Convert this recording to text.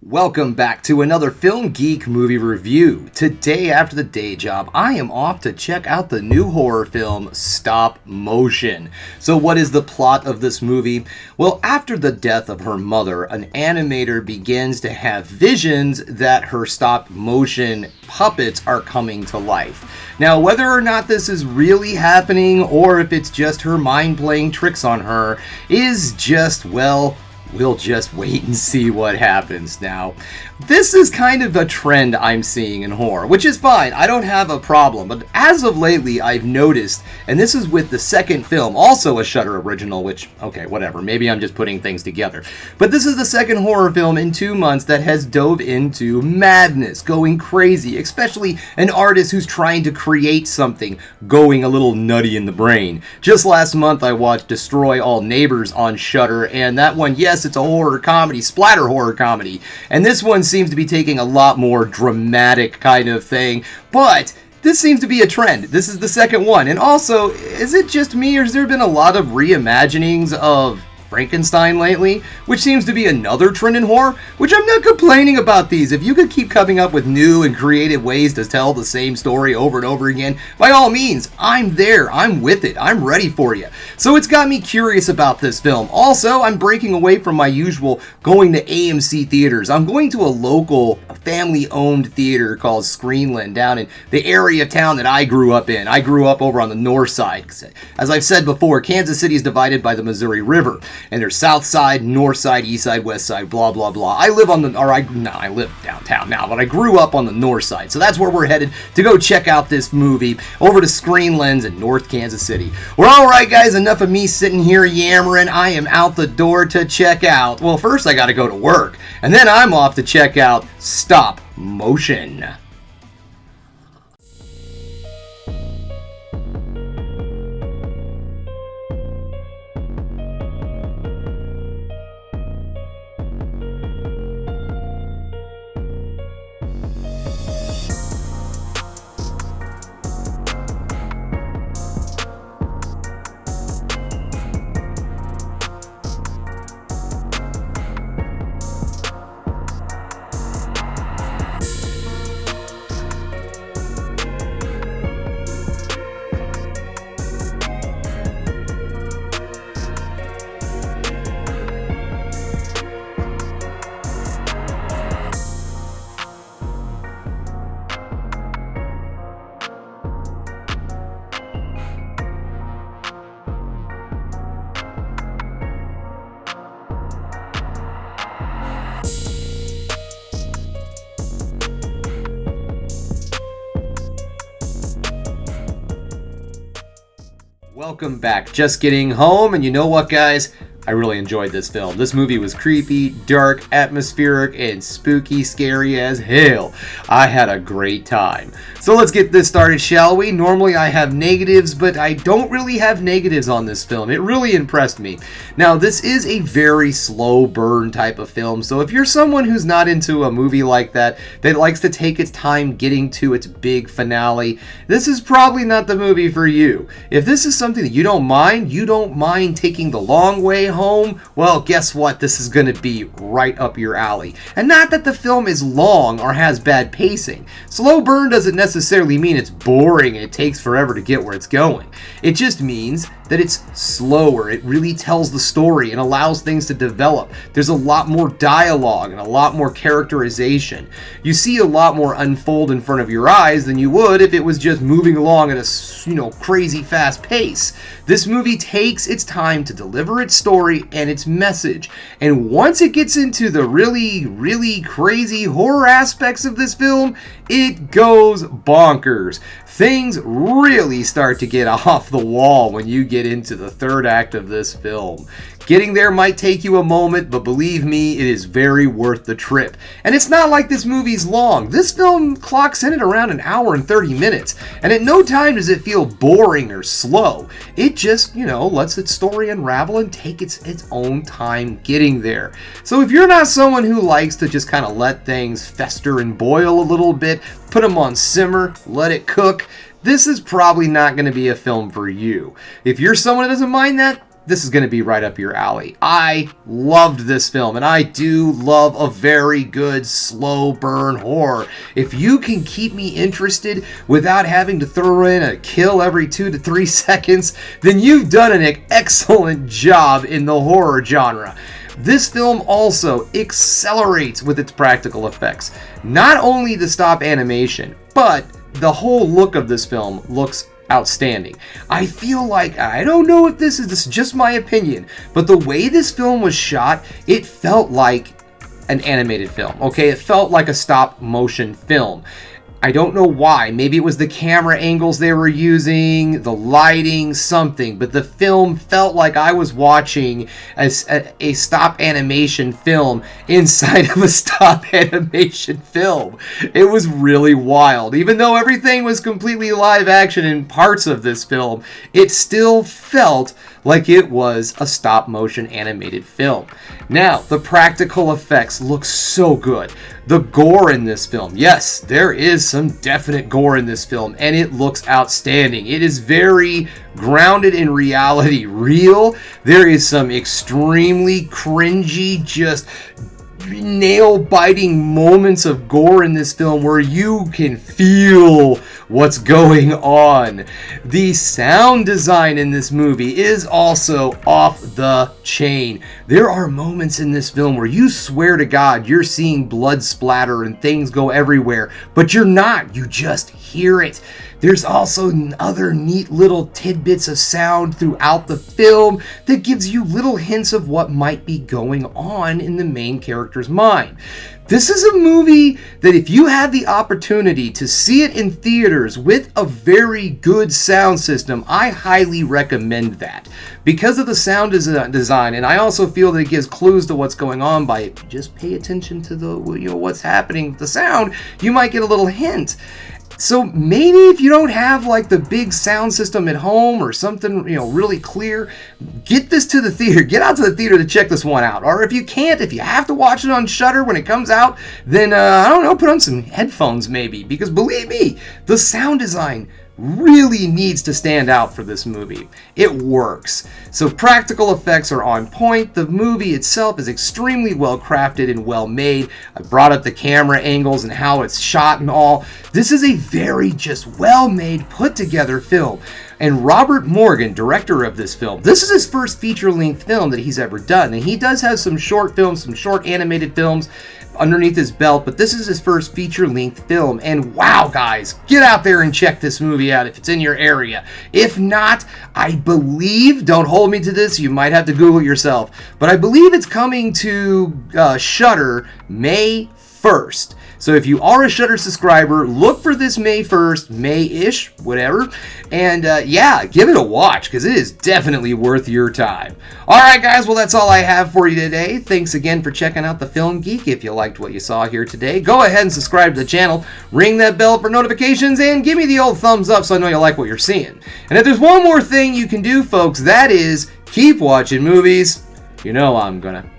Welcome back to another Film Geek movie review. Today, after the day job, I am off to check out the new horror film, Stopmotion. So what is the plot of this movie? Well, after the death of her mother, an animator begins to have visions that her stop-motion puppets are coming to life. Now, whether or not this is really happening, or if it's just her mind playing tricks on her, is just, well, we'll just wait and see what happens. Now, this is kind of a trend I'm seeing in horror, which is fine. I don't have a problem. But as of lately, I've noticed, and this is with the second film, also a Shudder original, which, okay, whatever. Maybe I'm just putting things together. But this is the second horror film in 2 months that has dove into madness, going crazy, especially an artist who's trying to create something, going a little nutty in the brain. Just last month, I watched Destroy All Neighbors on Shudder, and that one, yes, it's a horror comedy, splatter horror comedy, and this one seems to be taking a lot more dramatic kind of thing, but this seems to be a trend. This is the second one, and also, is it just me, or has there been a lot of reimaginings of Frankenstein lately, which seems to be another trend in horror, which I'm not complaining about these. If you could keep coming up with new and creative ways to tell the same story over and over again, by all means, I'm there, I'm with it, I'm ready for you. So it's got me curious about this film. Also, I'm breaking away from my usual going to AMC theaters. I'm going to a local family-owned theater called Screenland down in the area of town that I grew up in. I grew up over on the north side. As I've said before, Kansas City is divided by the Missouri River. And there's south side, north side, east side, west side, blah, blah, blah. I live I live downtown now, but I grew up on the north side. So that's where we're headed to go check out this movie over to Screenlands in North Kansas City. Well, all right, guys, enough of me sitting here yammering. I am out the door to check out. Well, first I got to go to work, and then I'm off to check out Stopmotion. Welcome back. Just getting home, and you know what, guys? I really enjoyed this film. This movie was creepy, dark, atmospheric, and spooky, scary as hell. I had a great time. So let's get this started, shall we? Normally I have negatives, but I don't really have negatives on this film. It really impressed me. Now, this is a very slow burn type of film, so if you're someone who's not into a movie like that likes to take its time getting to its big finale, this is probably not the movie for you. If this is something that you don't mind taking the long way home, well, guess what? This is going to be right up your alley. And not that the film is long or has bad pacing. Slow burn doesn't necessarily mean it's boring and it takes forever to get where it's going. It just means that it's slower. It really tells the story and allows things to develop. There's a lot more dialogue and a lot more characterization. You see a lot more unfold in front of your eyes than you would if it was just moving along at a, crazy fast pace. This movie takes its time to deliver its story and its message. And once it gets into the really, really crazy horror aspects of this film, it goes bonkers. Things really start to get off the wall when you get into the third act of this film. Getting there might take you a moment, but believe me, it is very worth the trip. And it's not like this movie's long. This film clocks in at around an hour and 30 minutes, and at no time does it feel boring or slow. It just, lets its story unravel and take its own time getting there. So if you're not someone who likes to just kind of let things fester and boil a little bit, put them on simmer, let it cook, this is probably not going to be a film for you. If you're someone that doesn't mind that, this is going to be right up your alley. I loved this film, and I do love a very good slow burn horror. If you can keep me interested without having to throw in a kill every 2 to 3 seconds, then you've done an excellent job in the horror genre. This film also accelerates with its practical effects. Not only the stop animation, but the whole look of this film looks outstanding. I feel like, I don't know if this is just my opinion, but the way this film was shot, it felt like an animated film, okay? It felt like a stop motion film. I don't know why. Maybe it was the camera angles they were using, the lighting, something. But the film felt like I was watching a stop animation film inside of a stop animation film. It was really wild. Even though everything was completely live action in parts of this film, it still felt like it was a stop motion animated film. Now, the practical effects look so good. The gore in this film, yes, there is some definite gore in this film, and it looks outstanding. It is very grounded in reality, real. There is some extremely cringy, just nail-biting moments of gore in this film where you can feel what's going on. The sound design in this movie is also off the chain. There are moments in this film where you swear to God you're seeing blood splatter and things go everywhere, but you're not. You just hear it. There's also other neat little tidbits of sound throughout the film that gives you little hints of what might be going on in the main character's mind. This is a movie that if you have the opportunity to see it in theaters with a very good sound system, I highly recommend that. Because of the sound design, and I also feel that it gives clues to what's going on by just pay attention to the what's happening with the sound, you might get a little hint. So maybe if you don't have like the big sound system at home or something, really clear, get this to the theater. Get out to the theater to check this one out. Or if you can't, if you have to watch it on Shudder when it comes out, then I don't know, put on some headphones maybe. Because believe me, the sound design really needs to stand out for this movie. It works. So practical effects are on point. The movie itself is extremely well crafted and well made. I brought up the camera angles and how it's shot and all. This is a very just well made, put together film. And Robert Morgan, director of this film, this is his first feature-length film that he's ever done. And he does have some short films, some short animated films underneath his belt, but this is his first feature-length film. And wow, guys, get out there and check this movie out if it's in your area. If not, I believe, don't hold me to this, you might have to Google it yourself, but I believe it's coming to Shudder May 1st. So if you are a Shudder subscriber, look for this May 1st, May-ish, whatever, and yeah, give it a watch, because it is definitely worth your time. Alright guys, well that's all I have for you today. Thanks again for checking out the Film Geek. If you liked what you saw here today, go ahead and subscribe to the channel, ring that bell for notifications, and give me the old thumbs up so I know you like what you're seeing. And if there's one more thing you can do, folks, that is keep watching movies. You know I'm gonna.